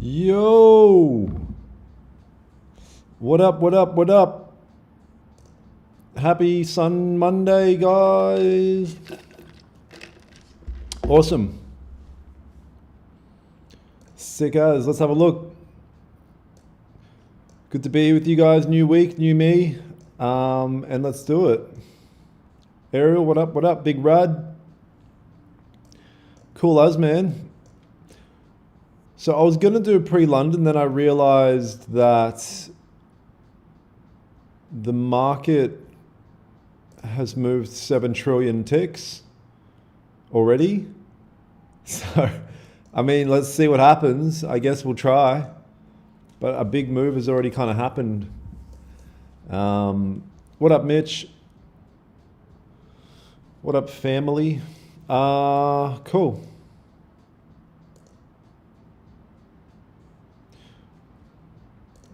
Yo! What up, what up, what up? Happy Sun Monday, guys. Awesome. Sick as. Let's have a look. Good to be with you guys. New week, new me. And let's do it. Ariel, what up, what up? Big Rad. Cool as, man. So I was going to do pre-London, then I realized that the market has moved 7 trillion ticks already. So, I mean, let's see what happens. I guess we'll try. But a big move has already kind of happened. What up, Mitch? What up, family? Cool.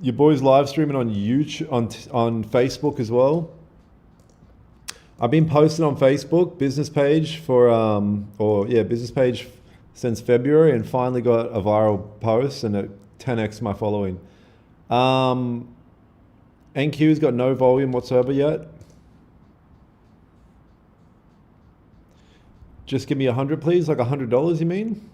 Your boys live streaming on YouTube, on Facebook as well. I've been posting on Facebook business page for business page since February, and finally got a viral post and it 10x my following. NQ's got no volume whatsoever yet. Just give me 100, please. Like $100, you mean?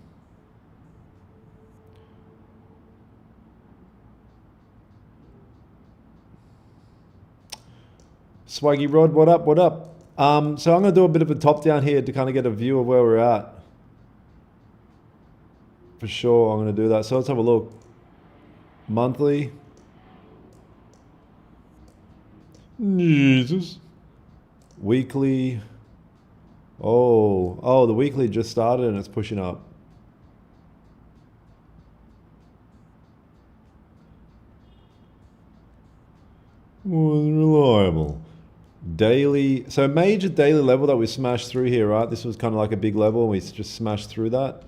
Swaggy Rod, what up, what up? So I'm going to do a bit of a top down here to kind of get a view of where we're at. For sure, I'm going to do that. So let's have a look. Monthly. Jesus. Weekly. Oh, the weekly just started and it's pushing up. Was reliable. Daily, so major daily level that we smashed through here, right? This was kind of like a big level and we just smashed through that.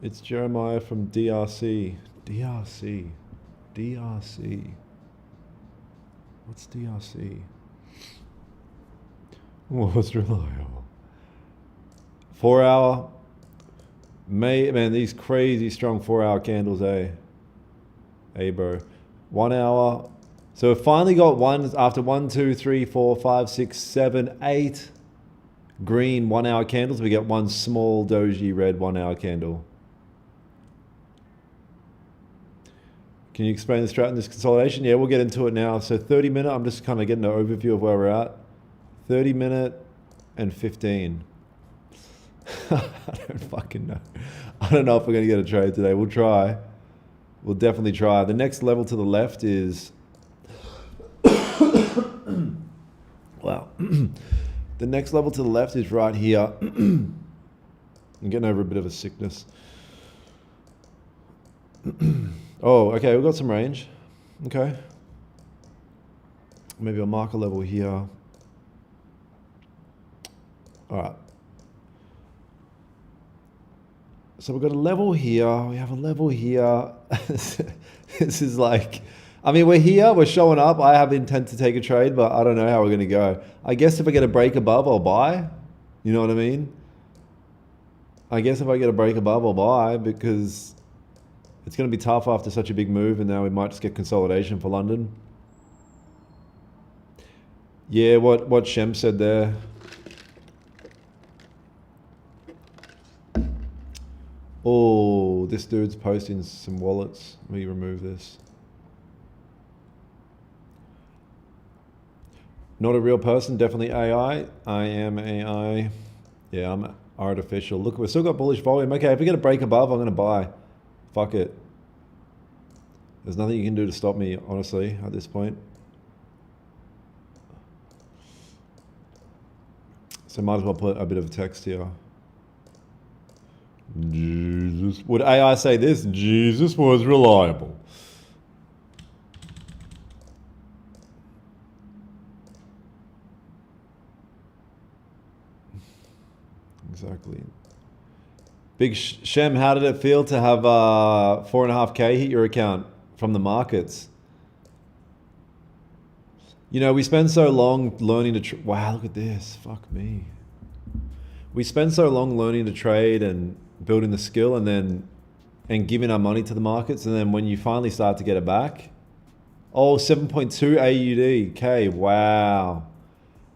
It's Jeremiah from DRC. DRC. What's DRC? Was reliable. 4 hour. Man, these crazy strong 4 hour candles, eh? Hey, bro. 1 hour. So we finally got one after 1, 2, 3, 4, 5, 6, 7, 8 green 1 hour candles. We get one small doji red 1 hour candle. Can you explain the strat in this consolidation? Yeah, we'll get into it now. So 30 minute, I'm just kind of getting an overview of where we're at. 30 minute and 15. I don't fucking know. I don't know if we're going to get a trade today. We'll try. We'll definitely try. The next level to the left is... wow. The next level to the left is right here. I'm getting over a bit of a sickness. Oh, okay, we've got some range. Okay. Maybe I'll mark a level here. All right. So we've got a level here. We have a level here. This is like, I mean, we're here, we're showing up. I have intent to take a trade, but I don't know how we're going to go. I guess if I get a break above, I'll buy. You know what I mean? I guess if I get a break above, I'll buy because it's going to be tough after such a big move, and now we might just get consolidation for London. Yeah, what Shem said there. Oh, this dude's posting some wallets. Let me remove this. Not a real person, definitely AI. I am AI. Yeah, I'm artificial. Look, we've still got bullish volume. Okay, if we get a break above, I'm going to buy. Fuck it. There's nothing you can do to stop me, honestly, at this point. So might as well put a bit of text here. Jesus. Would AI say this? Jesus was reliable. Exactly. Big Shem, how did it feel to have 4.5K hit your account from the markets? You know, we spend so long learning to wow, look at this. Fuck me. We spend so long learning to trade and building the skill and giving our money to the markets. And then when you finally start to get it back, 7.2 AUD, okay, wow.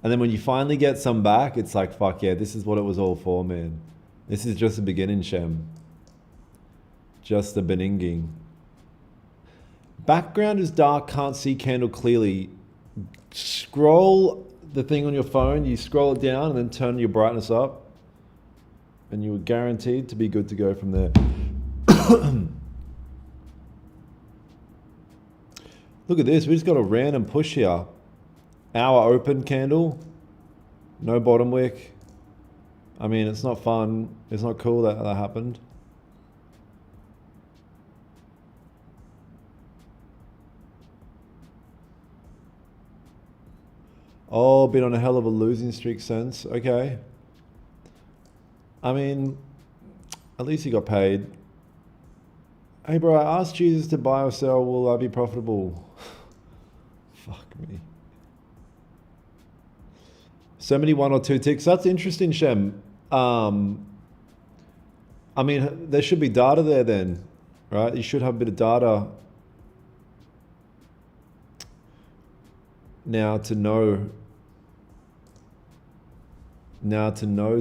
And then when you finally get some back, it's like, fuck yeah, this is what it was all for, man. This is just the beginning, Shem. Just the beninging. Background is dark, can't see candle clearly. Scroll the thing on your phone, you scroll it down and then turn your brightness up, and you are guaranteed to be good to go from there. Look at this, we just got a random push here. Hour open candle, no bottom wick. I mean, it's not fun, it's not cool that happened. Oh, been on a hell of a losing streak since. Okay. I mean, at least he got paid. Hey bro, I asked Jesus to buy or sell, will I be profitable? Fuck me. So many 1 or 2 ticks. That's interesting, Shem. I mean, there should be data there then, right? You should have a bit of data now to know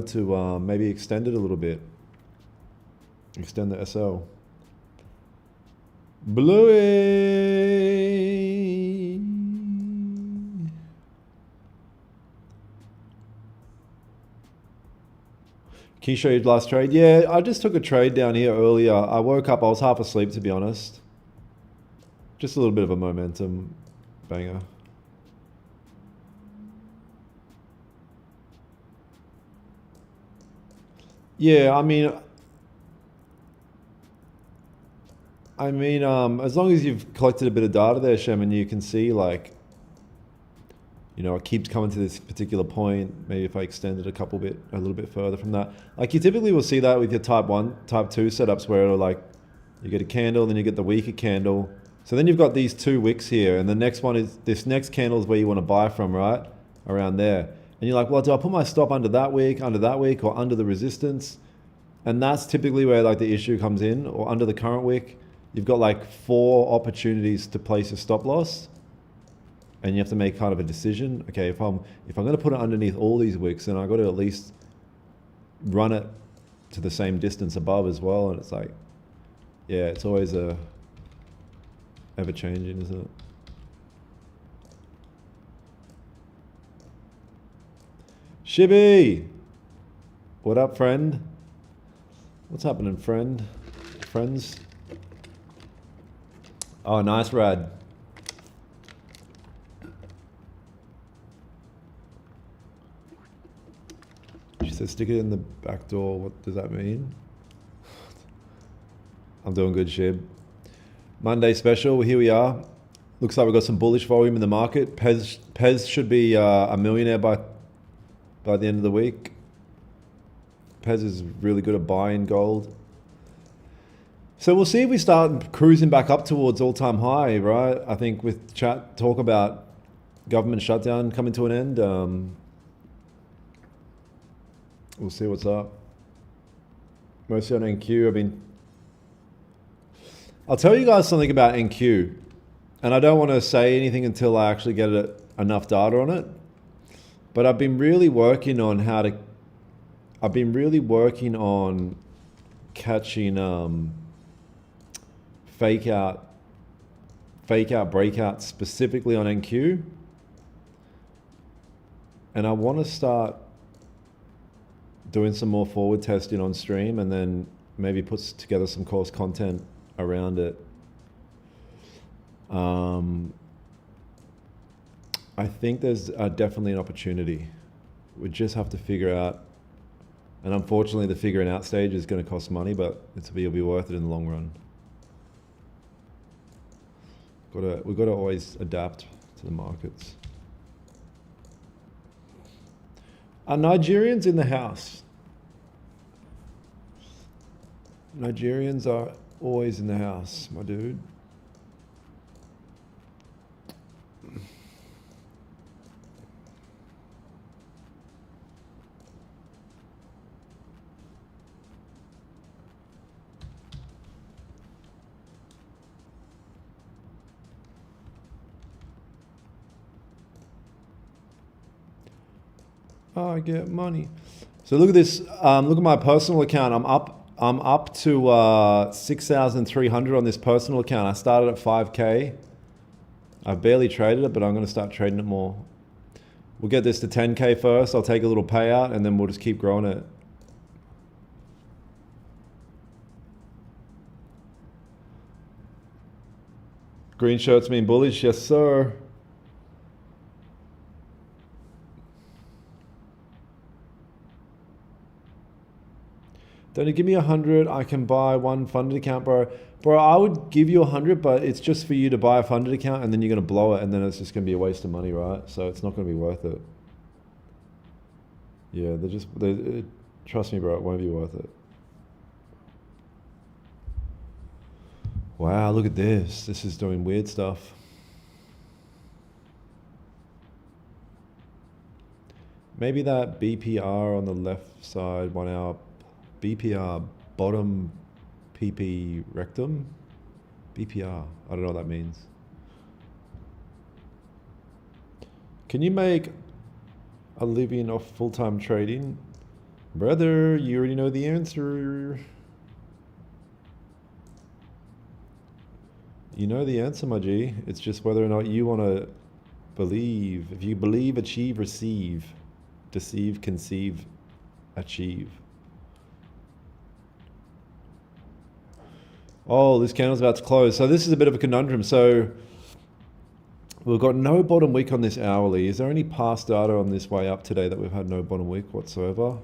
to maybe extend it a little bit. Extend the SL. Bluey. Can you show your last trade? Yeah, I just took a trade down here earlier. I woke up, I was half asleep to be honest. Just a little bit of a momentum banger. Yeah, I mean, as long as you've collected a bit of data there, Shem, and you can see like, you know, it keeps coming to this particular point. Maybe if I extend it a little bit further from that. Like you typically will see that with your type 1, type 2 setups where it'll like, you get a candle, then you get the weaker candle. So then you've got these 2 wicks here, and the next one is, this next candle is where you want to buy from, right? Around there. And you're like, well, do I put my stop under that wick, or under the resistance? And that's typically where like the issue comes in, or under the current wick. You've got like 4 opportunities to place a stop loss, and you have to make kind of a decision. Okay, if I'm going to put it underneath all these wicks, then I got to at least run it to the same distance above as well. And it's like, yeah, it's always ever changing, isn't it? Shibby, what up, friend? What's happening, friends? Oh, nice, Rad. She said stick it in the back door. What does that mean? I'm doing good, Shib. Monday special, here we are. Looks like we've got some bullish volume in the market. Pez should be a millionaire by the end of the week. Pez is really good at buying gold. So we'll see if we start cruising back up towards all-time high, right? I think with talk about government shutdown coming to an end, we'll see what's up. Mostly on NQ. I mean, I'll tell you guys something about NQ, and I don't want to say anything until I actually get enough data on it. But I've been really working on catching fake out breakouts specifically on NQ, and I want to start doing some more forward testing on stream, and then maybe put together some course content around it. I think there's definitely an opportunity. We just have to figure out, and unfortunately the figuring out stage is going to cost money, but it'll be worth it in the long run. We've got to always adapt to the markets. Are Nigerians in the house? Nigerians are always in the house, my dude. I get money. So look at this. Look at my personal account. I'm up to 6,300 on this personal account. I started at 5K. I barely traded it, but I'm going to start trading it more. We'll get this to 10K first. I'll take a little payout, and then we'll just keep growing it. Green shirts mean bullish, yes sir. Don't you give me 100, I can buy one funded account, bro. Bro, I would give you 100, but it's just for you to buy a funded account, and then you're gonna blow it, and then it's just gonna be a waste of money, right? So it's not gonna be worth it. Yeah, trust me, bro, it won't be worth it. Wow, look at this. This is doing weird stuff. Maybe that BPR on the left side, 1 hour BPR, bottom PP rectum. BPR, I don't know what that means. Can you make a living off full-time trading? Brother, you already know the answer. You know the answer, my G. It's just whether or not you want to believe. If you believe, achieve, receive. Deceive, conceive, achieve. Oh, this candle's about to close. So this is a bit of a conundrum. So we've got no bottom wick on this hourly. Is there any past data on this way up today that we've had no bottom wick whatsoever?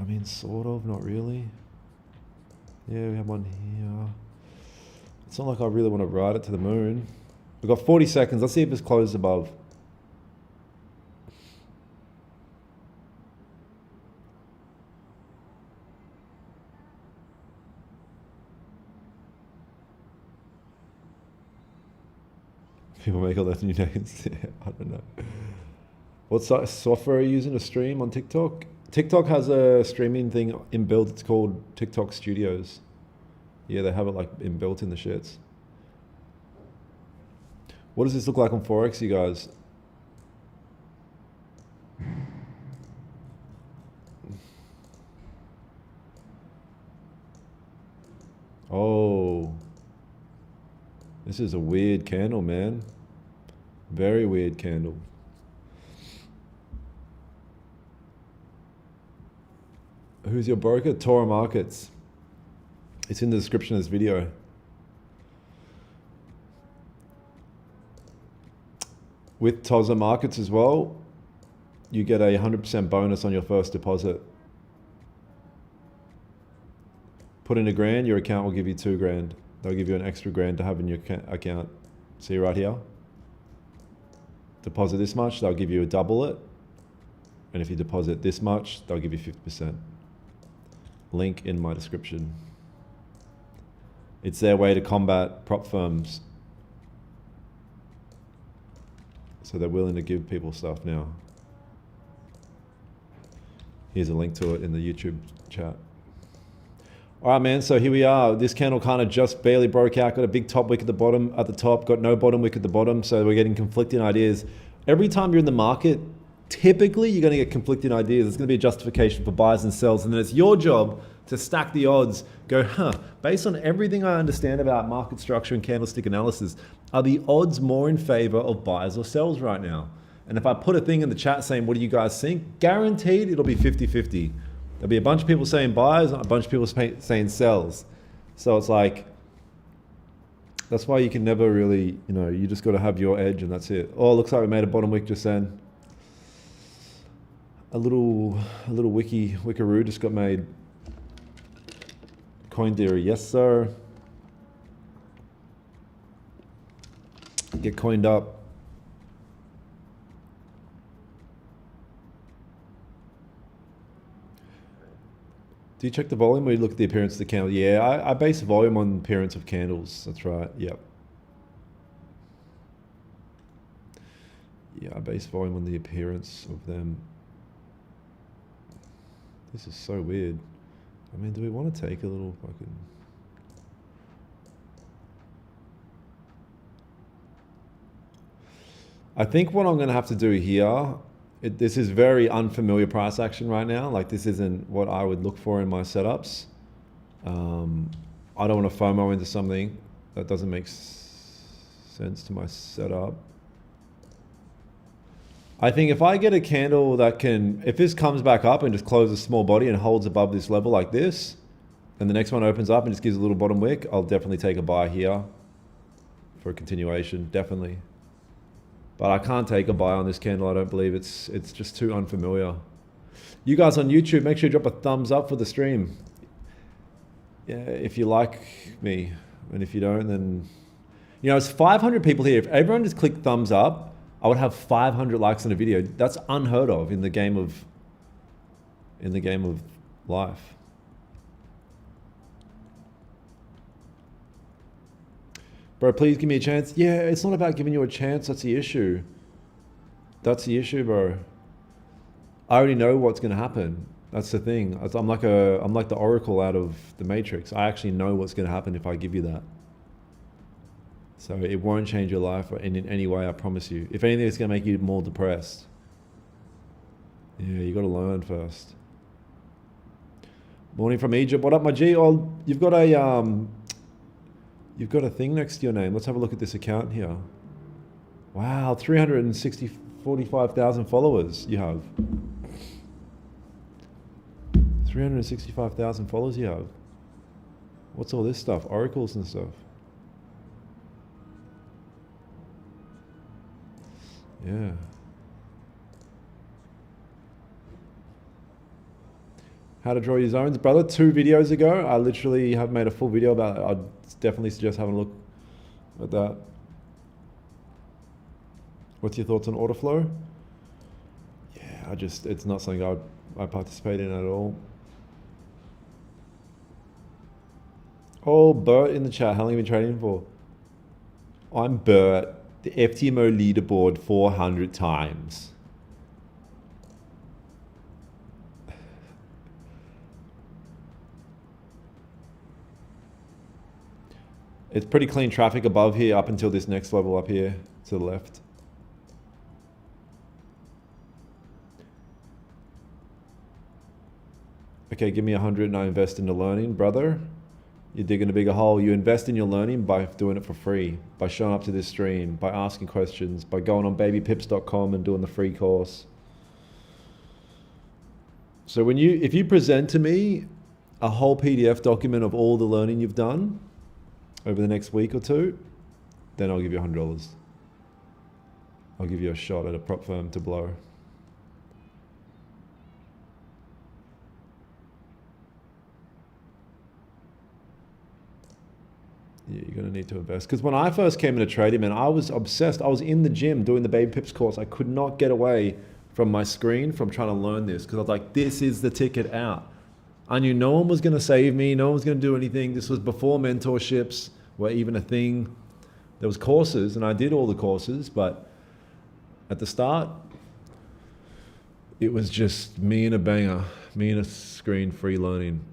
I mean, sort of, not really. Yeah, we have one here. It's not like I really want to ride it to the moon. We've got 40 seconds. Let's see if it's closed above. People make all those new names. Yeah, I don't know. What software are you using to stream on TikTok? TikTok has a streaming thing inbuilt. It's called TikTok Studios. Yeah, they have it like inbuilt in the shits. What does this look like on Forex, you guys? Oh, this is a weird candle, man. Very weird candle. Who's your broker? Tora Markets. It's in the description of this video. With Toza Markets as well, you get a 100% bonus on your first deposit. Put in $1,000, your account will give you $2,000. They'll give you an extra $1,000 to have in your account. See right here? Deposit this much, they'll give you double it. And if you deposit this much, they'll give you 50%. Link in my description. It's their way to combat prop firms. So they're willing to give people stuff now. Here's a link to it in the YouTube chat. All right, man, so here we are. This candle kind of just barely broke out. Got a big top wick at the bottom, at the top, got no bottom wick at the bottom. So we're getting conflicting ideas. Every time you're in the market, typically you're going to get conflicting ideas. There's going to be a justification for buys and sells. And then it's your job to stack the odds, go, based on everything I understand about market structure and candlestick analysis, are the odds more in favor of buys or sells right now? And if I put a thing in the chat saying, what do you guys think? Guaranteed it'll be 50-50. There'll be a bunch of people saying buys, a bunch of people saying sells. So it's like, that's why you can never really, you just got to have your edge and that's it. Oh, it looks like we made a bottom wick just then. A little wickaroo just got made. Coin theory, yes sir. Get coined up. Do you check the volume or you look at the appearance of the candle? Yeah, I base volume on appearance of candles. That's right, yep. Yeah, I base volume on the appearance of them. This is so weird. I mean, do we want to take a little fucking... I think what I'm going to have to do here This is very unfamiliar price action right now. Like this isn't what I would look for in my setups. I don't want to FOMO into something that doesn't make sense to my setup. I think if I get a candle that can, if this comes back up and just closes a small body and holds above this level like this, and the next one opens up and just gives a little bottom wick, I'll definitely take a buy here for a continuation, definitely. But I can't take a buy on this candle, I don't believe. It's just too unfamiliar. You guys on YouTube, make sure you drop a thumbs up for the stream. Yeah, if you like me, and if you don't, then... You know, it's 500 people here. If everyone just clicked thumbs up, I would have 500 likes on a video. That's unheard of in the game of life. Bro, please give me a chance. Yeah, it's not about giving you a chance. That's the issue. That's the issue, bro. I already know what's going to happen. That's the thing. I'm like the Oracle out of the Matrix. I actually know what's going to happen if I give you that. So it won't change your life in any way, I promise you. If anything, it's going to make you more depressed. Yeah, you got to learn first. Morning from Egypt. What up, my G? Oh, you've got a thing next to your name. Let's have a look at this account here. Wow, 45,000 followers you have. 365,000 followers you have. What's all this stuff? Oracles and stuff. Yeah. How to draw your zones, brother. 2 videos ago, I literally have made a full video about it. I'd definitely suggest having a look at that. What's your thoughts on order flow? Yeah, it's not something I participate in at all. Oh, Bert in the chat. How long have you been trading for? I'm Bert, the FTMO leaderboard 400 times. It's pretty clean traffic above here up until this next level up here to the left. Okay, give me 100 and I invest into learning, brother. You're digging a bigger hole. You invest in your learning by doing it for free, by showing up to this stream, by asking questions, by going on babypips.com and doing the free course. So if you present to me a whole PDF document of all the learning you've done over the next week or two, then I'll give you $100. I'll give you a shot at a prop firm to blow. Yeah, you're gonna need to invest. Because when I first came into trading, man, I was obsessed. I was in the gym doing the Baby Pips course. I could not get away from my screen from trying to learn this because I was like, this is the ticket out. I knew no one was gonna save me. No one was gonna do anything. This was before mentorships were even a thing. There was courses and I did all the courses, but at the start, it was just me and a banger, me and a screen free learning.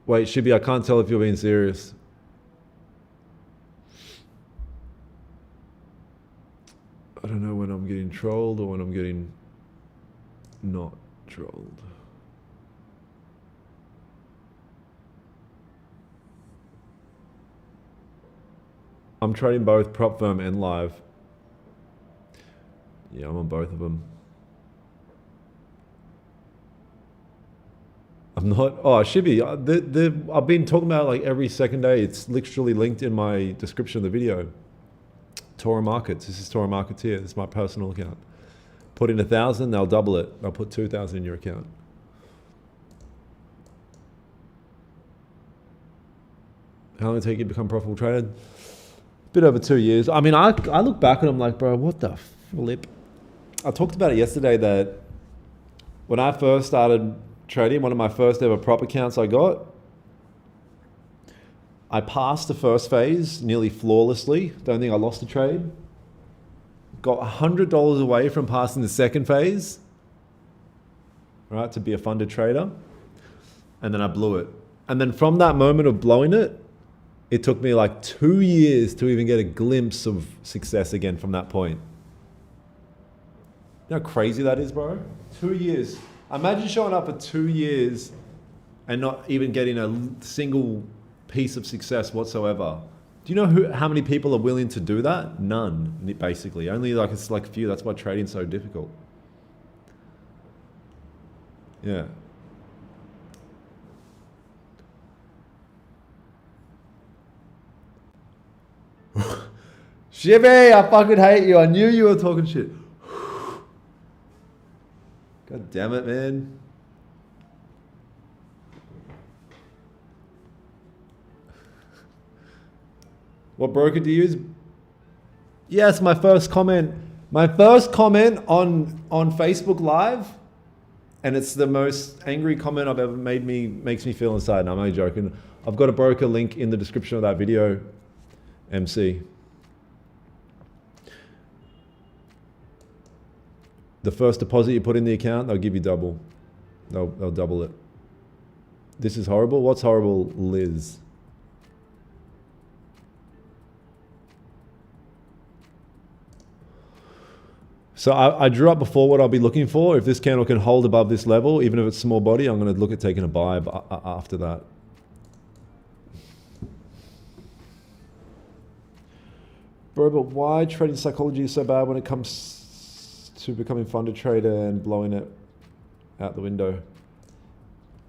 Wait, Shibi, I can't tell if you're being serious. I don't know when I'm getting trolled or when I'm getting not trolled. I'm trading both prop firm and live. Yeah, I'm on both of them. I'm not. Oh, Shibi, I've been talking about like every second day. It's literally linked in my description of the video. Toro Markets. This is Toro Markets here. This is my personal account. Put in 1,000, they'll double it. They'll put 2,000 in your account. How long did it take you to become a profitable trader? A bit over 2 years. I mean, I look back and I'm like, bro, what the flip? I talked about it yesterday that when I first started trading, one of my first ever prop accounts I got, I passed the first phase nearly flawlessly. Don't think I lost a trade. Got $100 away from passing the second phase, right, to be a funded trader. And then I blew it. And then from that moment of blowing it, it took me like 2 years to even get a glimpse of success again from that point. You know how crazy that is, bro? 2 years. Imagine showing up for 2 years and not even getting a single piece of success whatsoever. Do you know how many people are willing to do that? None, basically. Only like, it's like a few. That's why trading's so difficult. Yeah. Shibby, I fucking hate you. I knew you were talking shit. God damn it, man. What broker do you use? Yes, my first comment. My first comment on Facebook Live, and it's the most angry comment I've ever makes me feel inside. And I'm only joking. I've got a broker link in the description of that video, MC. The first deposit you put in the account, they'll give you double. They'll double it. This is horrible. What's horrible, Liz? So I drew up before what I'll be looking for. If this candle can hold above this level, even if it's small body, I'm going to look at taking a buy after that. Bro, but why trading psychology is so bad when it comes to becoming funded trader and blowing it out the window?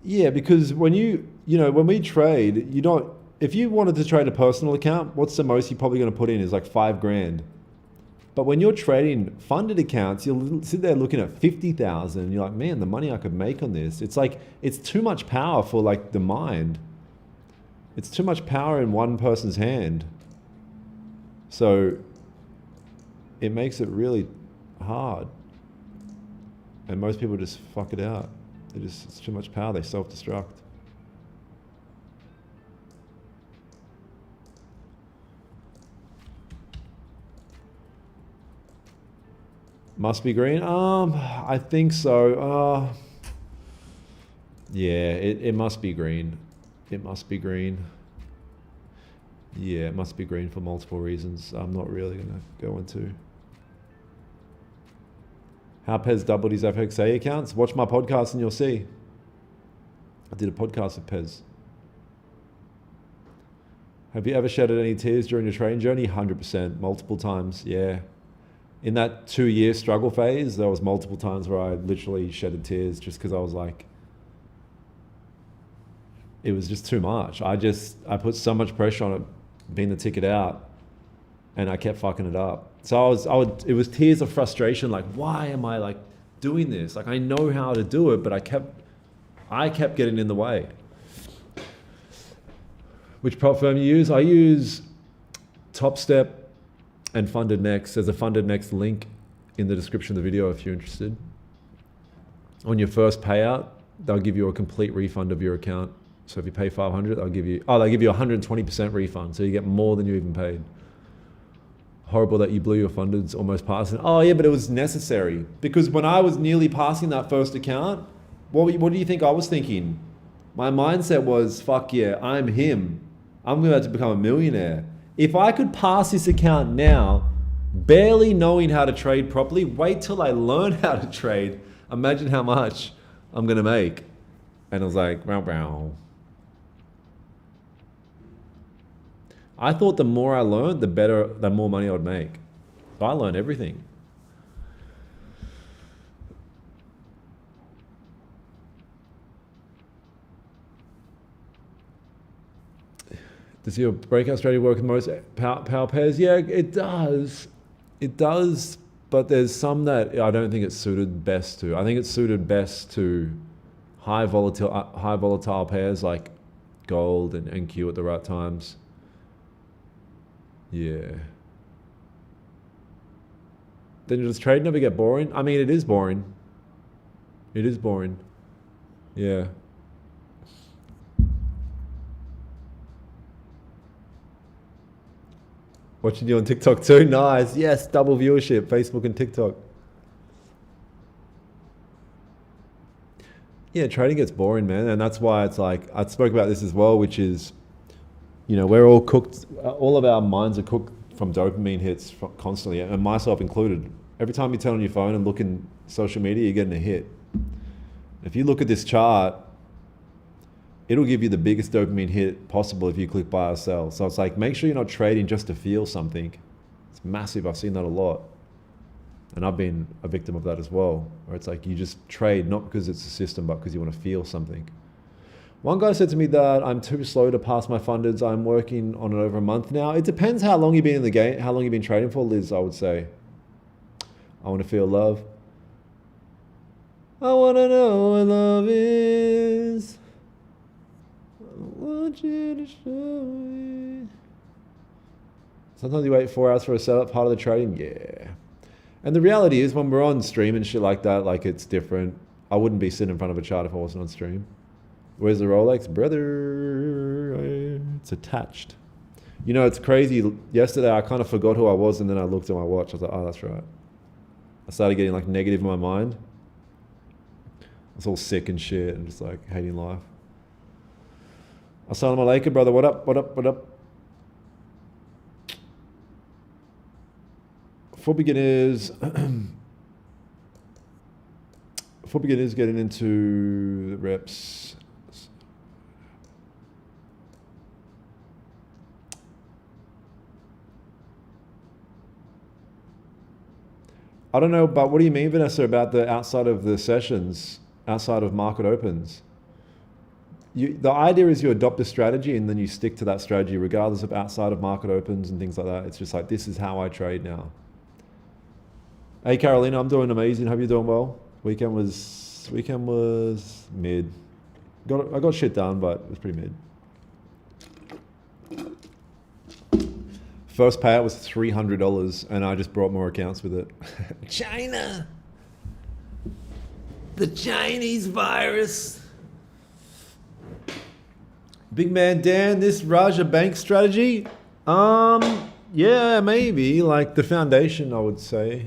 Yeah, because when when we trade, if you wanted to trade a personal account, what's the most you're probably going to put in is like $5,000. But when you're trading funded accounts, you'll sit there looking at 50,000 and you're like, man, the money I could make on this. It's like, it's too much power for like the mind. It's too much power in one person's hand. So it makes it really hard. And most people just fuck it out. It's too much power, they self-destruct. Must be green? I think so. Yeah, it must be green. It must be green. Yeah, it must be green for multiple reasons I'm not really going to go into. How Pez doubled his FXA accounts? Watch my podcast and you'll see. I did a podcast with Pez. Have you ever shedded any tears during your trading journey? 100%, multiple times, yeah. In that 2-year struggle phase, there was multiple times where I literally shedded tears just because I was like, it was just too much. I put so much pressure on it being the ticket out and I kept fucking it up. So it was tears of frustration. Like, why am I like doing this? Like, I know how to do it, but I kept getting in the way. Which prop firm you use? I use Top Step and Funded Next. There's a Funded Next link in the description of the video if you're interested. On your first payout, they'll give you a complete refund of your account. So if you pay 500, they give you 120% refund. So you get more than you even paid. Horrible that you blew your fundeds almost passing. Oh yeah, but it was necessary. Because when I was nearly passing that first account, what do you think I was thinking? My mindset was, fuck yeah, I'm him. I'm about to become a millionaire. If I could pass this account now, barely knowing how to trade properly, wait till I learn how to trade. Imagine how much I'm going to make. And I was like, wow, wow. I thought the more I learned, the more money I would make. So I learned everything. Does your breakout strategy work with most power pairs? Yeah, it does. It does, but there's some that I don't think it's suited best to. I think it's suited best to high volatile pairs like gold and NQ at the right times. Yeah. Then does trade never get boring? I mean, it is boring. It is boring. Yeah. Watching you on TikTok too? Nice. Yes, double viewership, Facebook and TikTok. Yeah, trading gets boring, man. And that's why it's like, I spoke about this as well, which is You know, we're all cooked, all of our minds are cooked from dopamine hits constantly, and myself included. Every time you turn on your phone and look in social media, you're getting a hit. If you look at this chart, it'll give you the biggest dopamine hit possible if you click buy or sell. So it's like, make sure you're not trading just to feel something. It's massive. I've seen that a lot. And I've been a victim of that as well, where it's like you just trade not because it's a system, but because you want to feel something. One guy said to me that I'm too slow to pass my fundeds. I'm working on it over a month now. It depends how long you've been in the game, how long you've been trading for, Liz, I would say. I want to feel love. I want to know what love is. I want you to show me. Sometimes you wait 4 hours for a setup, part of the trading. Yeah. And the reality is when we're on stream and shit like that, like it's different. I wouldn't be sitting in front of a chart if I wasn't on stream. Where's the Rolex? Brother, it's attached. You know, it's crazy. Yesterday, I kind of forgot who I was, and then I looked at my watch. I was like, oh, that's right. I started getting like negative in my mind. I was all sick and shit and just like hating life. Assalamu alaikum, brother. What up? What up? What up? For beginners, getting into the reps. I don't know, but what do you mean, Vanessa, about the outside of the sessions, outside of market opens? The idea is you adopt a strategy and then you stick to that strategy regardless of outside of market opens and things like that. It's just like, this is how I trade now. Hey Carolina, I'm doing amazing. Hope you're doing well. Weekend was mid. I got shit done, but it was pretty mid. First payout was $300 and I just brought more accounts with it. China. The Chinese virus. Big man Dan, this Raja Bank strategy? Yeah, maybe. Like the foundation, I would say.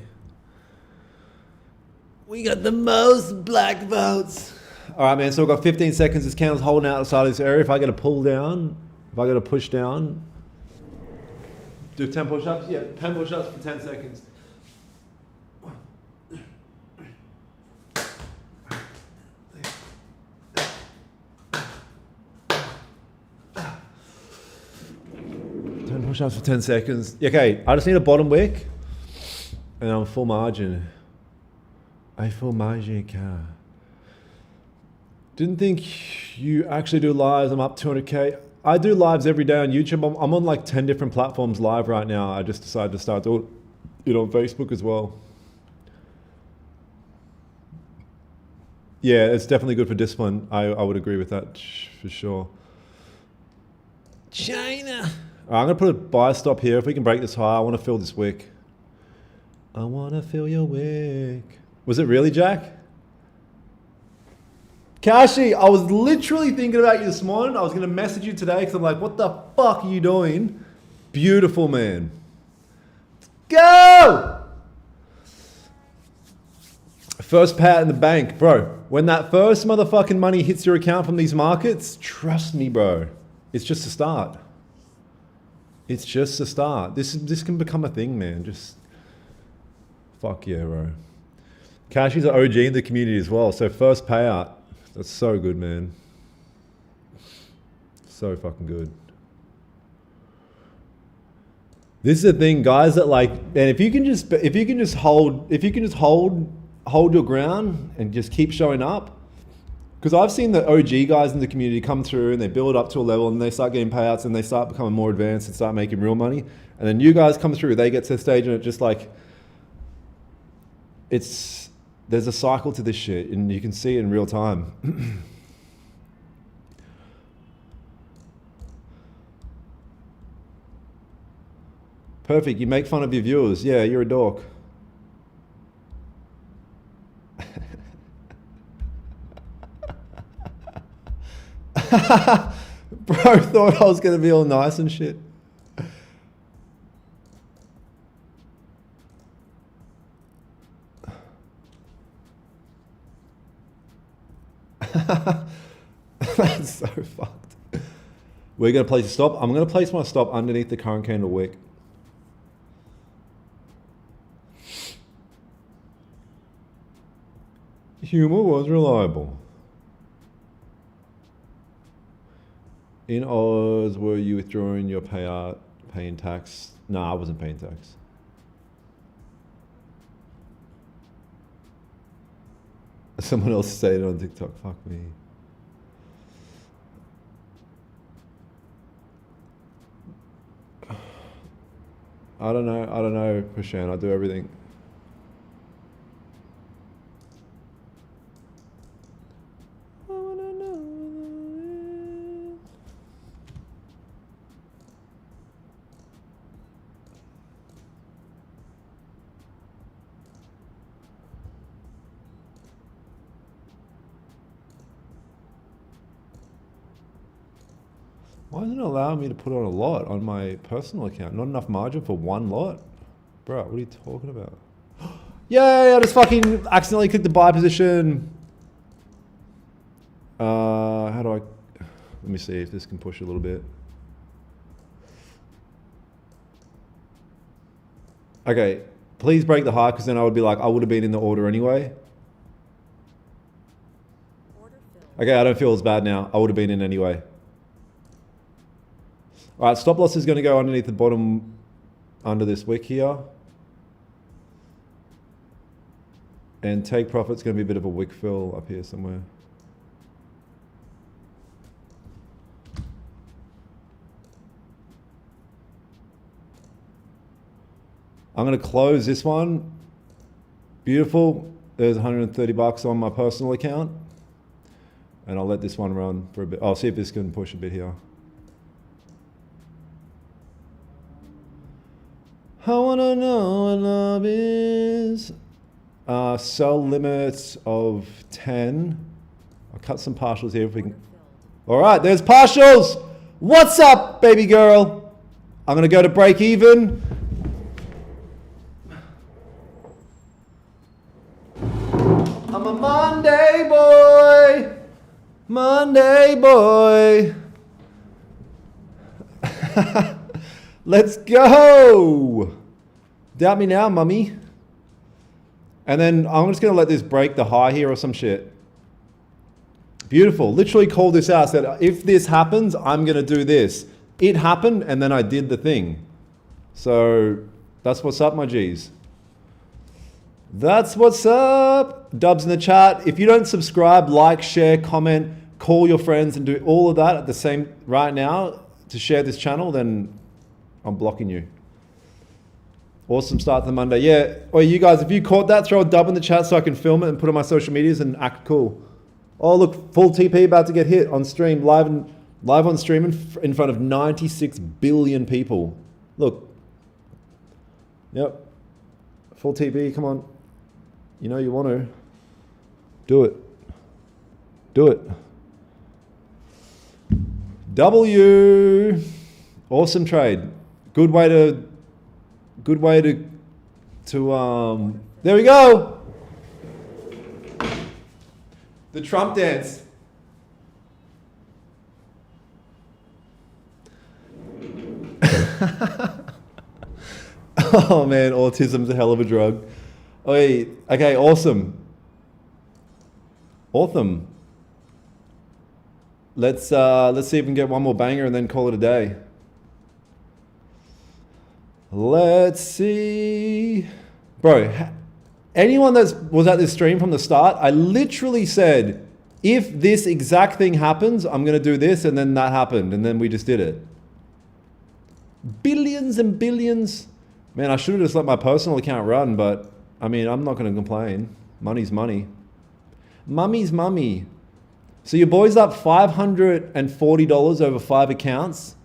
We got the most black votes. All right, man, so we've got 15 seconds. This candle's holding out outside of this area. If I get a pull down, if I get a push down, do 10 push-ups? Yeah, 10 push-ups for 10 seconds. Push-ups for 10 seconds. Okay, I just need a bottom wick and I'm full margin. I full margin car. Didn't think you actually do lives. I'm up 200K. I do lives every day on YouTube. I'm on like 10 different platforms live right now. I just decided to start doing it on Facebook as well. Yeah, it's definitely good for discipline. I would agree with that for sure. China. All right, I'm gonna put a buy stop here. If we can break this high, I want to fill this wick. I want to fill your wick. Was it really, Jack? Kashi, I was literally thinking about you this morning. I was gonna message you today because I'm like, what the fuck are you doing? Beautiful, man. Go! First payout in the bank, bro. When that first motherfucking money hits your account from these markets, trust me, bro. It's just a start. It's just a start. This can become a thing, man. Just fuck yeah, bro. Kashi's an OG in the community as well. So first payout. That's so good, man. So fucking good. This is the thing, guys, that like, and if you can just hold your ground and just keep showing up. Because I've seen the OG guys in the community come through and they build up to a level and they start getting payouts and they start becoming more advanced and start making real money. And then new guys come through, they get to the stage and it just like, there's a cycle to this shit and you can see it in real time. Perfect, you make fun of your viewers. Yeah, you're a dork. Bro thought I was gonna be all nice and shit. That's so fucked. We're going to place a stop. I'm going to place my stop underneath the current candle wick. Humor was reliable. In Oz, were you withdrawing your payout, paying tax? No, I wasn't paying tax. Someone else said it on TikTok. Fuck me. I don't know, Prashan. I do everything. Why isn't it allowing me to put on a lot on my personal account? Not enough margin for one lot? Bro, what are you talking about? Yay, I just fucking accidentally clicked the buy position. How do I... Let me see if this can push a little bit. Okay, please break the high, because then I would be like, I would have been in the order anyway. Okay, I don't feel as bad now. I would have been in anyway. All right, stop loss is going to go underneath the bottom, under this wick here. And take profit's going to be a bit of a wick fill up here somewhere. I'm going to close this one. Beautiful. There's 130 bucks on my personal account. And I'll let this one run for a bit. I'll see if this can push a bit here. I wanna know what love is. Sell limits of 10. I'll cut some partials here if we can. All right, there's partials. What's up, baby girl? I'm gonna go to break even. I'm a Monday boy. Monday boy. Let's go. Doubt me now, mummy. And then I'm just going to let this break the high here or some shit. Beautiful. Literally called this out. Said, if this happens, I'm going to do this. It happened, and then I did the thing. So that's what's up, my G's. That's what's up. Dubs in the chat. If you don't subscribe, like, share, comment, call your friends, and do all of that at the same right now to share this channel, then I'm blocking you. Awesome start to the Monday. Yeah. Oh, you guys, if you caught that, throw a dub in the chat so I can film it and put it on my social medias and act cool. Oh, look, full TP about to get hit on stream, live on stream in front of 96 billion people. Look. Yep. Full TP, come on. You know you want to. Do it. Do it. W. Awesome trade. Good way to there we go. The Trump dance. Oh man, autism's a hell of a drug. Wait, okay, awesome. Awesome. Let's see if we can get one more banger and then call it a day. Let's see. Bro, anyone that was at this stream from the start, I literally said, if this exact thing happens, I'm going to do this, and then that happened, and then we just did it. Billions and billions. Man, I should have just let my personal account run, but I mean, I'm not going to complain. Money's money. Mummy's mummy. So your boy's up $540 over 5 accounts,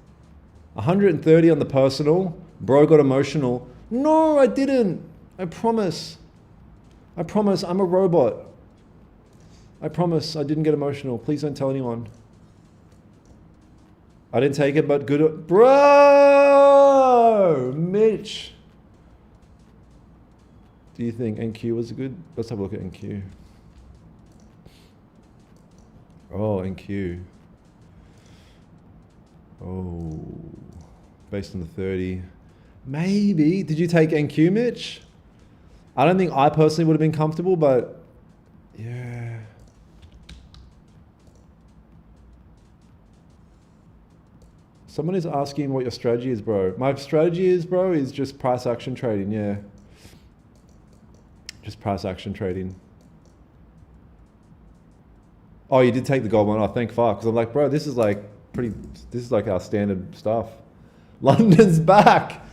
130 on the personal. Bro got emotional. No, I didn't. I promise. I promise I'm a robot. I promise I didn't get emotional. Please don't tell anyone. I didn't take it, but good. Bro! Mitch. Do you think NQ was good? Let's have a look at NQ. Oh, NQ. Oh, based on the 30. Maybe. Did you take NQ, Mitch? I don't think I personally would have been comfortable, but yeah. Someone is asking what your strategy is, bro. My strategy is, bro, is just price action trading, yeah. Just price action trading. Oh, you did take the gold one. Oh, thank fuck. Because I'm like, bro, this is like our standard stuff. London's back.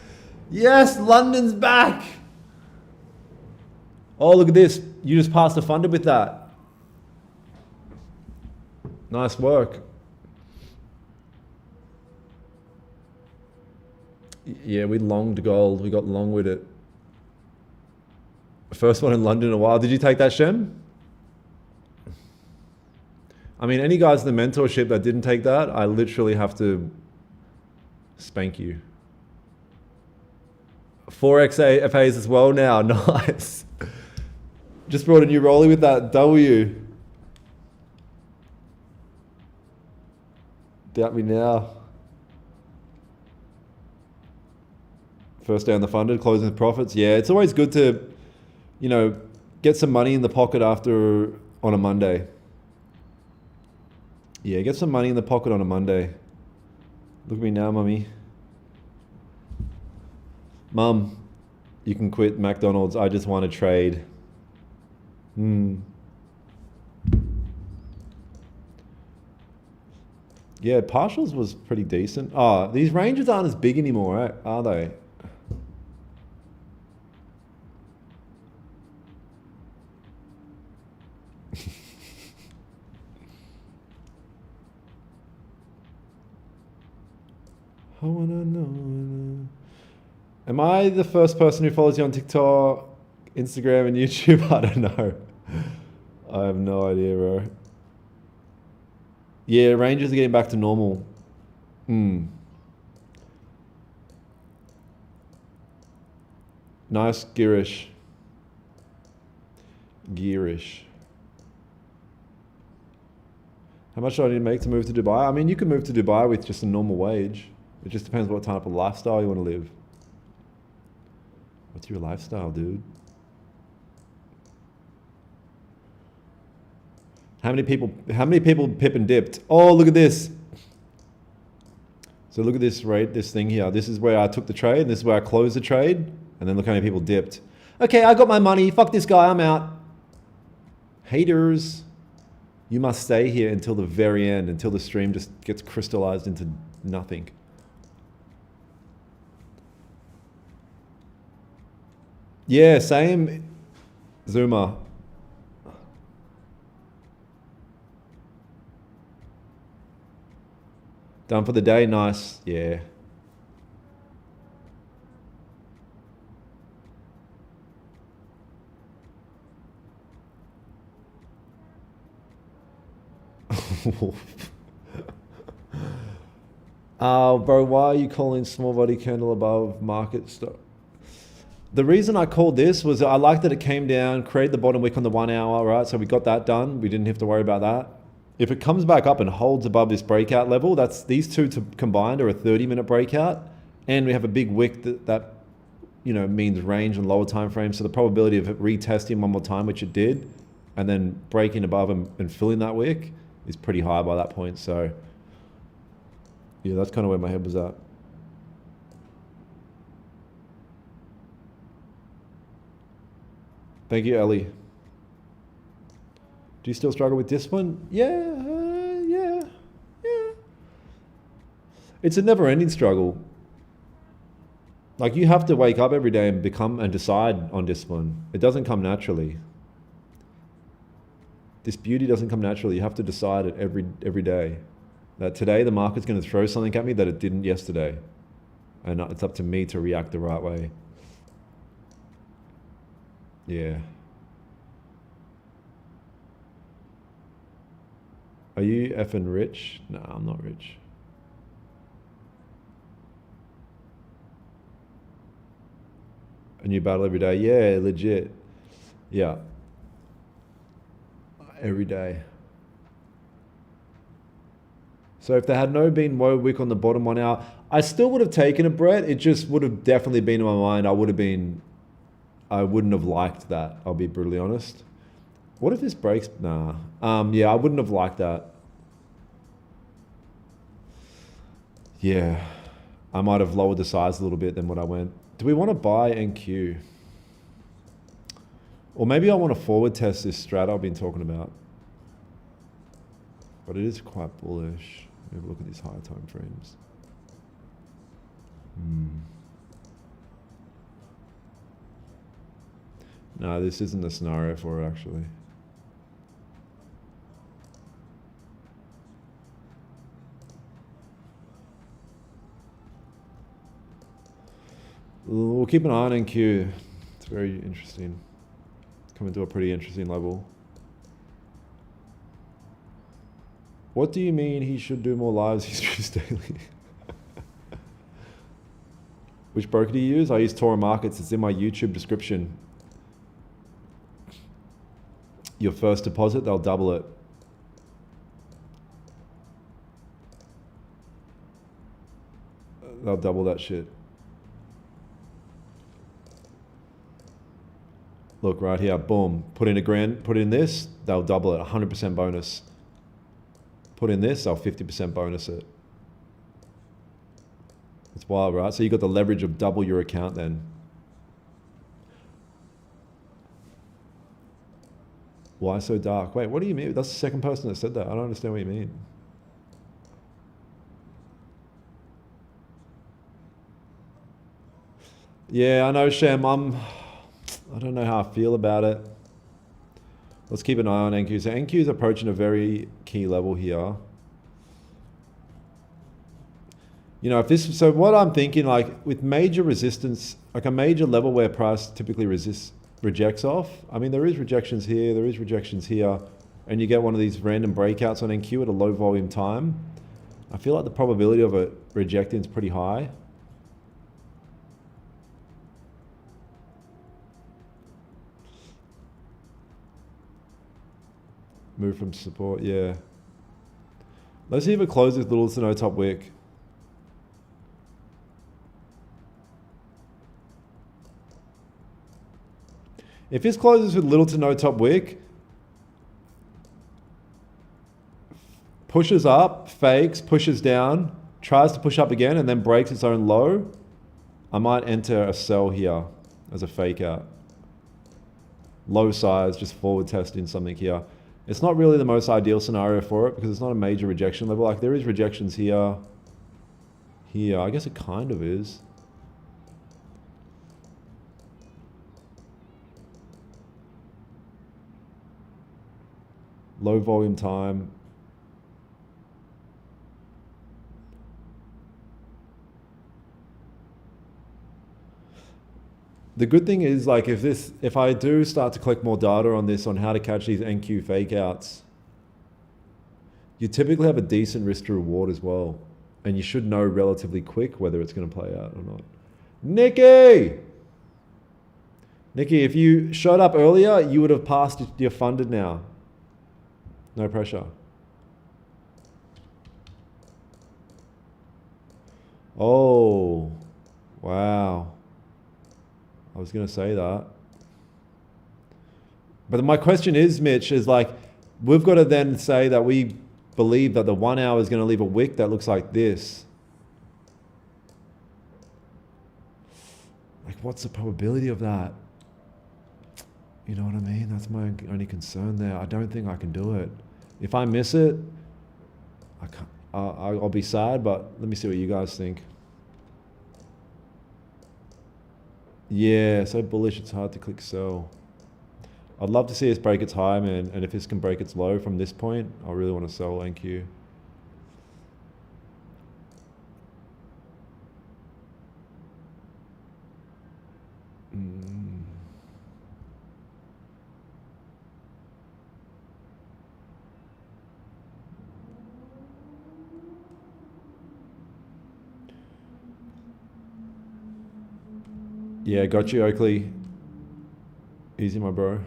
Yes, London's back. Oh, look at this. You just passed a funded with that. Nice work. Yeah, we longed gold. We got long with it. First one in London in a while. Did you take that, Shem? I mean, any guys in the mentorship that didn't take that, I literally have to spank you. 4x FAs as well now. Nice. Just brought a new rollie with that W. Doubt me now. First day on the funded, closing with profits. Yeah, it's always good to, you know, get some money in the pocket after on a Monday. Yeah, get some money in the pocket on a Monday. Look at me now, mummy. Mum, you can quit McDonald's. I just want to trade. Yeah, partials was pretty decent. Oh, these ranges aren't as big anymore, right? Are they? I wanna know. Am I the first person who follows you on TikTok, Instagram, and YouTube? I don't know. I have no idea, bro. Yeah, ranges are getting back to normal. Nice, gearish. Gearish. How much do I need to make to move to Dubai? I mean, you can move to Dubai with just a normal wage. It just depends what type of lifestyle you want to live. What's your lifestyle, dude? How many people pip and dipped? Oh, look at this. So look at this, right? This thing here. This is where I took the trade, and this is where I closed the trade. And then look how many people dipped. Okay, I got my money. Fuck this guy, I'm out. Haters. You must stay here until the very end, until the stream just gets crystallized into nothing. Yeah, same. Zuma. Done for the day, nice. Yeah. Bro, why are you calling small body candle above market stop? The reason I called this was I liked that it came down, created the bottom wick on the 1 hour, right? So we got that done. We didn't have to worry about that. If it comes back up and holds above this breakout level, that's these two combined are a 30-minute breakout, and we have a big wick that you know means range and lower time frame. So the probability of it retesting one more time, which it did, and then breaking above and filling that wick is pretty high by that point. So yeah, that's kind of where my head was at. Thank you, Ellie. Do you still struggle with discipline? Yeah. It's a never-ending struggle. Like, you have to wake up every day and decide on discipline. It doesn't come naturally. This beauty doesn't come naturally. You have to decide it every day. That today the market's going to throw something at me that it didn't yesterday. And it's up to me to react the right way. Yeah. Are you effing rich? No, I'm not rich. A new battle every day? Yeah, legit. Yeah. Every day. So if there had no been low wick on the bottom 1 hour, I still would have taken a Brett. It just would have definitely been in my mind. I wouldn't have liked that. I'll be brutally honest. What if this breaks? Nah. Yeah, I wouldn't have liked that. Yeah. I might have lowered the size a little bit than what I went. Do we want to buy NQ? Or maybe I want to forward test this strat I've been talking about. But it is quite bullish. Have a look at these higher time frames. No, this isn't the scenario for it actually. We'll keep an eye on NQ. It's very interesting. Coming to a pretty interesting level. What do you mean he should do more lives? He's used daily. Which broker do you use? I use Tora Markets. It's in my YouTube description. Your first deposit, they'll double it. They'll double that shit. Look right here, boom. Put in $1,000, put in this, they'll double it, 100% bonus. Put in this, they'll 50% bonus it. It's wild, right? So you got the leverage of double your account then. Why so dark? Wait, what do you mean? That's the second person that said that. I don't understand what you mean. Yeah, I know, Shem. I don't know how I feel about it. Let's keep an eye on NQ. So NQ is approaching a very key level here. You know, if this, so what I'm thinking, like with major resistance, like a major level where price typically rejects off. I mean, there is rejections here, there is rejections here, and you get one of these random breakouts on NQ at a low volume time. I feel like the probability of it rejecting is pretty high. Move from support, yeah. Let's see if it closes little to no top wick. If this closes with little to no top wick, pushes up, fakes, pushes down, tries to push up again, and then breaks its own low, I might enter a sell here as a fake out. Low size, just forward testing something here. It's not really the most ideal scenario for it because it's not a major rejection level. Like there is rejections here, here. I guess it kind of is. Low volume time. The good thing is, like, if I do start to collect more data on this, on how to catch these NQ fake outs, you typically have a decent risk to reward as well. And you should know relatively quick whether it's going to play out or not. Nikki! Nikki, if you showed up earlier, you would have passed your funded now. No pressure. Oh, wow. I was going to say that. But my question is, Mitch, is like, we've got to then say that we believe that the 1 hour is going to leave a wick that looks like this. Like, what's the probability of that? You know what I mean? That's my only concern there. I don't think I can do it. If I miss it, I can't, I'll be sad, but let me see what you guys think. Yeah, so bullish, it's hard to click sell. I'd love to see us break its high, man. And if this can break its low from this point, I really want to sell NQ. Yeah, got you, Oakley. Easy, my bro.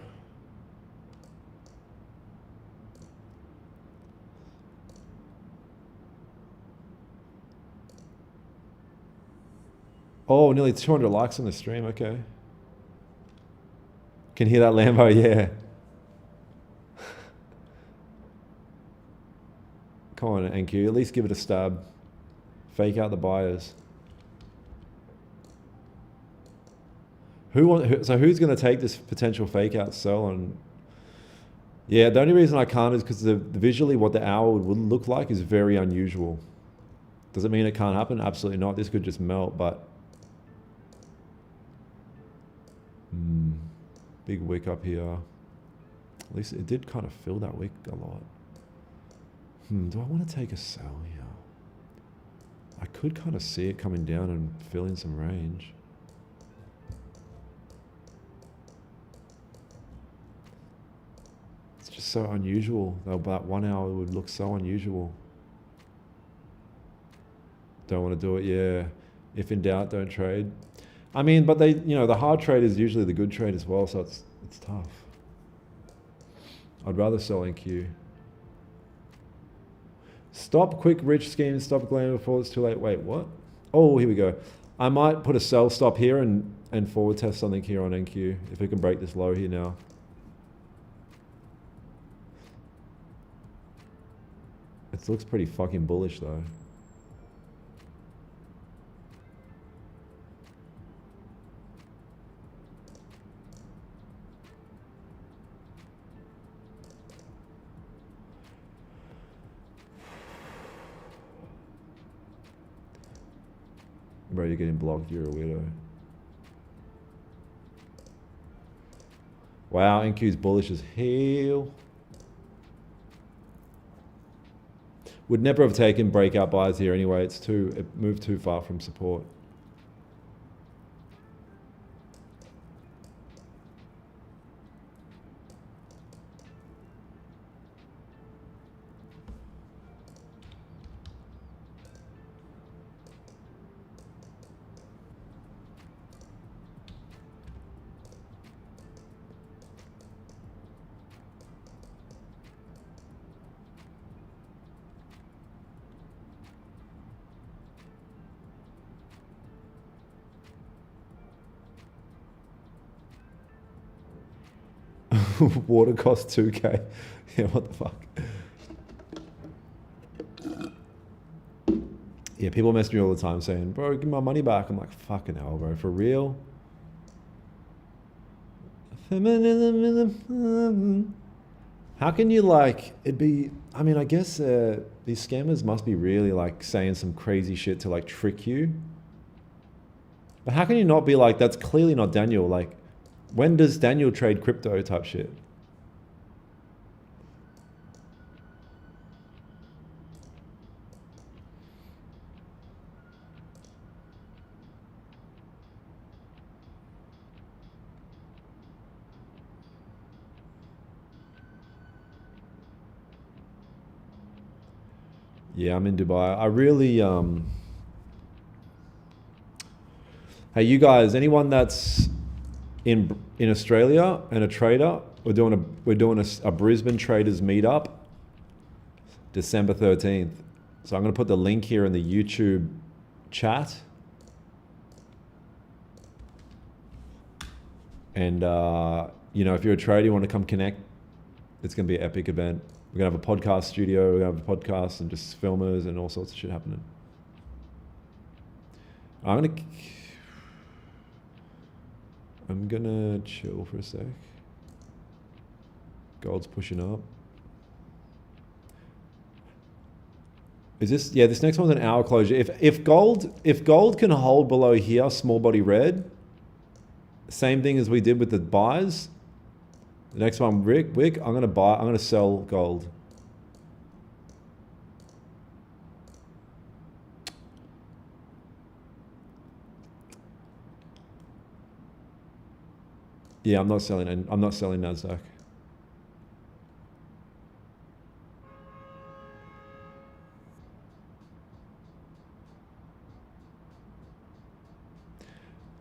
Oh, nearly 200 likes on the stream. Okay. Can hear that Lambo, yeah. Come on, NQ, at least give it a stab. Fake out the buyers. So who's going to take this potential fake out sell on? Yeah, the only reason I can't is because the visually what the hour would look like is very unusual. Does it mean it can't happen? Absolutely not. This could just melt, but big wick up here. At least it did kind of fill that wick a lot. Do I want to take a sell here? I could kind of see it coming down and fill in some range. It's just so unusual. That 1 hour would look so unusual. Don't want to do it, yeah. If in doubt, don't trade. I mean, but the hard trade is usually the good trade as well, so it's tough. I'd rather sell NQ. Stop quick rich schemes, stop glamour before it's too late. Wait, what? Oh, here we go. I might put a sell stop here and forward test something here on NQ if we can break this low here now. It looks pretty fucking bullish though. Bro, you're getting blocked, you're a weirdo. Wow, NQ's bullish as hell. Would never have taken breakout buys here anyway. It moved too far from support. Water costs 2K. Yeah, what the fuck? Yeah, people mess me all the time saying, bro, give my money back. I'm like, fucking hell, bro, for real? Feminism. How can you I mean, I guess these scammers must be really like saying some crazy shit to like trick you. But how can you not be like, that's clearly not Daniel? Like, when does Daniel trade crypto type shit? Yeah, I'm in Dubai. I really, hey, you guys, anyone that's in Australia and a trader, we're doing a Brisbane traders meetup, December 13th. So I'm going to put the link here in the YouTube chat. And if you're a trader, you want to come connect, it's going to be an epic event. We're going to have a podcast studio, we're going to have a podcast and just filmers and all sorts of shit happening. I'm gonna chill for a sec. Gold's pushing up. Is this, yeah, this next one's an hour closure. If gold can hold below here, small body red, same thing as we did with the buys. The next one, wick, I'm gonna sell gold. Yeah, I'm not selling NASDAQ.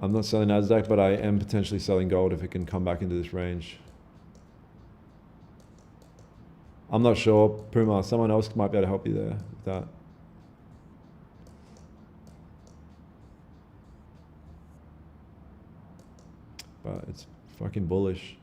I'm not selling NASDAQ, but I am potentially selling gold if it can come back into this range. I'm not sure, Puma, someone else might be able to help you there with that. but it's fucking bullish.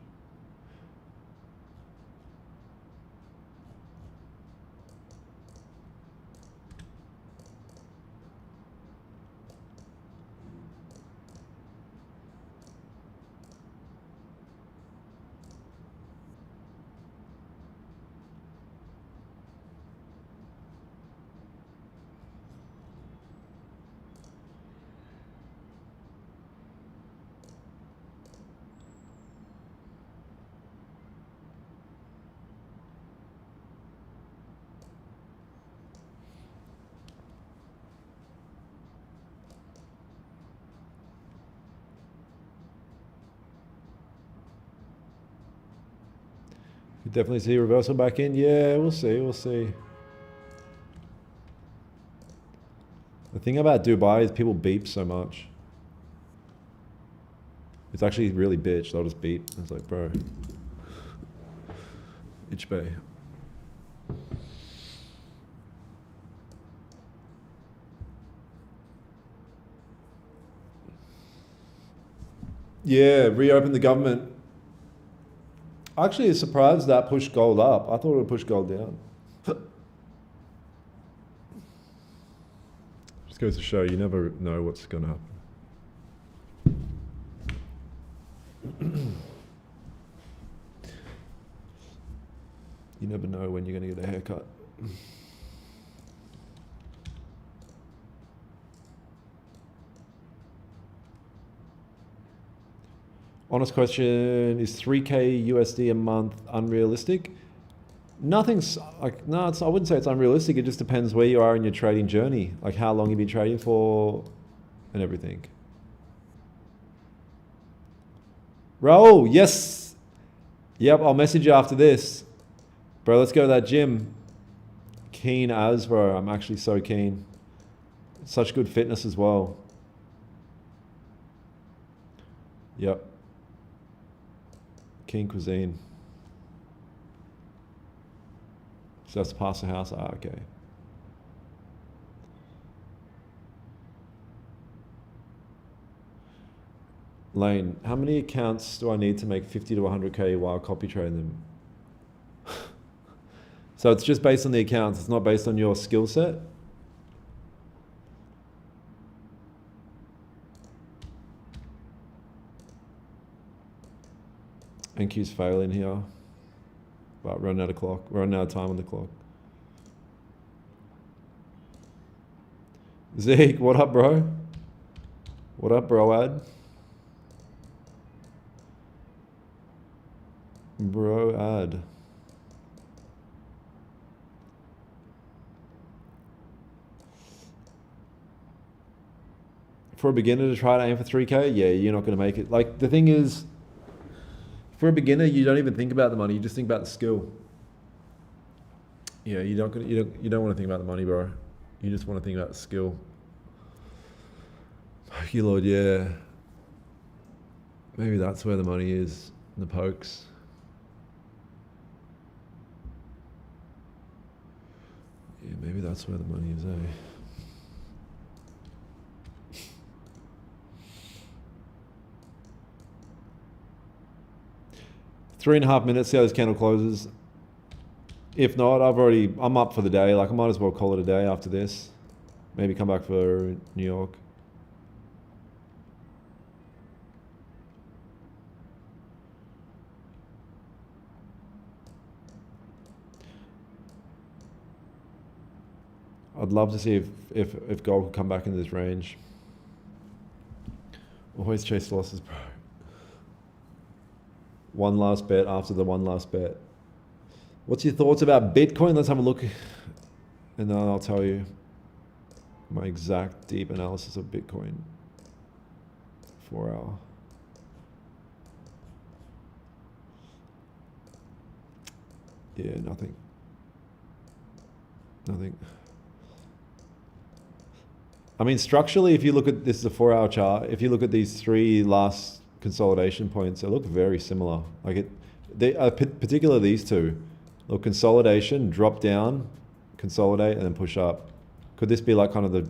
Could definitely see reversal back in. Yeah, we'll see. We'll see. The thing about Dubai is people beep so much. It's actually really bitch. They'll just beep. It's like, bro. Itch Bay. Yeah, reopen the government. Actually, surprised that pushed gold up. I thought it would push gold down. Just goes to show you never know what's going to happen. You never know when you're going to get a haircut. Honest question, is 3K USD a month unrealistic? Nothing's like, no, I wouldn't say it's unrealistic. It just depends where you are in your trading journey, like how long you've been trading for and everything. Raul, yes. Yep, I'll message you after this. Bro, let's go to that gym. Keen as, bro. I'm actually so keen. Such good fitness as well. Yep. Keen cuisine. So that's past the house? Ah, okay. Lane, how many accounts do I need to make 50 to 100K while copy trading them? So it's just based on the accounts. It's not based on your skill set. NQ's failing here, but running out of clock. We're running out of time on the clock. Zeke, what up, bro? What up, broad? Broad. For a beginner to try to aim for 3K, yeah, you're not going to make it. Like, the thing is, for a beginner, you don't even think about the money. You just think about the skill. Yeah, you don't want to think about the money, bro. You just want to think about the skill. Thank you, Lord, yeah. Maybe that's where the money is, in the pokes. Yeah, maybe that's where the money is, eh? Three and a half minutes, see how this candle closes. If not, I'm up for the day. Like, I might as well call it a day after this. Maybe come back for New York. I'd love to see if gold could come back into this range. Always chase losses, bro. One last bet after the one last bet. What's your thoughts about Bitcoin? Let's have a look, and then I'll tell you my exact deep analysis of Bitcoin. 4 hour. Yeah, nothing. Nothing. I mean, structurally, if you look at, this is a 4 hour chart, if you look at these three last consolidation points, they look very similar. Like particularly these two. Look, consolidation, drop down, consolidate, and then push up. Could this be like kind of the,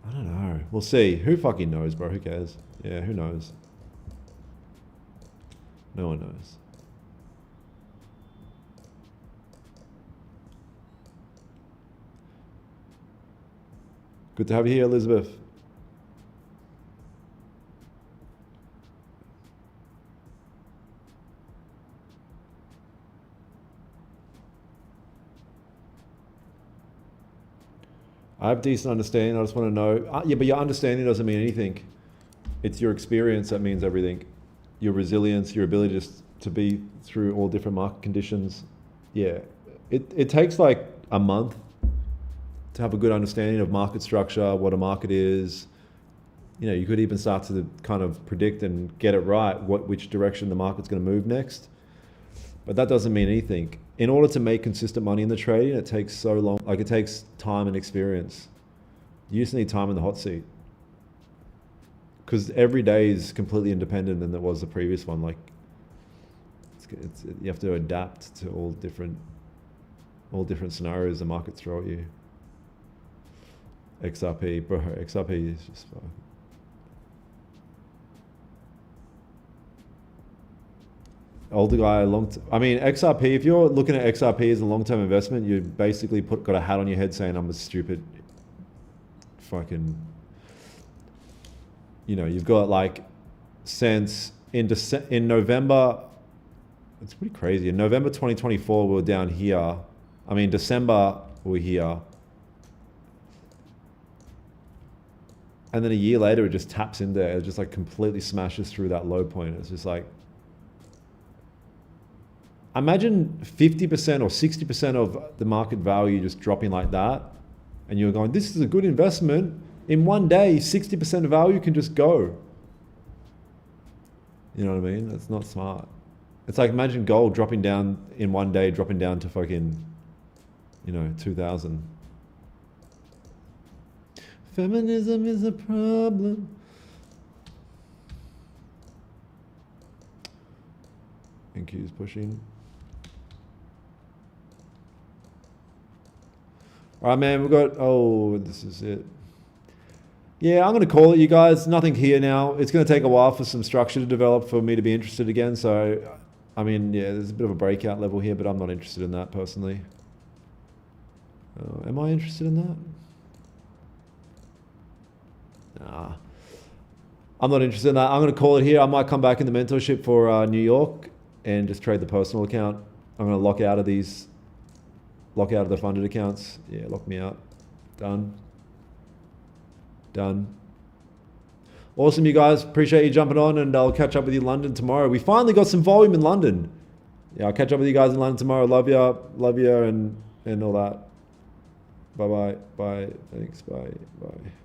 I don't know. We'll see. Who fucking knows, bro? Who cares? Yeah, who knows? No one knows. Good to have you here, Elizabeth. I have decent understanding. I just want to know. Yeah, but your understanding doesn't mean anything. It's your experience that means everything. Your resilience, your ability just to be through all different market conditions. Yeah, it takes like a month to have a good understanding of market structure, what a market is. You know, you could even start to kind of predict and get it right, which direction the market's going to move next. But that doesn't mean anything. In order to make consistent money in the trading, it takes so long. Like, it takes time and experience. You just need time in the hot seat. Because every day is completely independent than it was the previous one. Like, you have to adapt to all different scenarios the markets throw at you. XRP, bro, XRP is just fun. Older guy, I mean, XRP, if you're looking at XRP as a long-term investment, you basically got a hat on your head saying, I'm a stupid fucking, you know, you've got like, since in November, it's pretty crazy. In November 2024, we were down here. I mean, December, we're here. And then a year later, it just taps in there. It just like completely smashes through that low point. It's just like, imagine 50% or 60% of the market value just dropping like that. And you're going, this is a good investment. In one day, 60% of value can just go. You know what I mean? That's not smart. It's like, imagine gold dropping down in one day, dropping down to fucking, you know, 2000. Feminism is a problem. NQ's pushing. All right, man, we've got, oh, this is it. Yeah, I'm going to call it, you guys. Nothing here now. It's going to take a while for some structure to develop for me to be interested again. So, I mean, yeah, there's a bit of a breakout level here, but I'm not interested in that personally. Am I interested in that? Nah, I'm not interested in that. I'm going to call it here. I might come back in the mentorship for New York and just trade the personal account. I'm going to lock out of the funded accounts. Yeah, lock me out. Done. Awesome, you guys. Appreciate you jumping on, and I'll catch up with you in London tomorrow. We finally got some volume in London. Yeah, I'll catch up with you guys in London tomorrow. Love you, and all that. Bye. Thanks. Bye.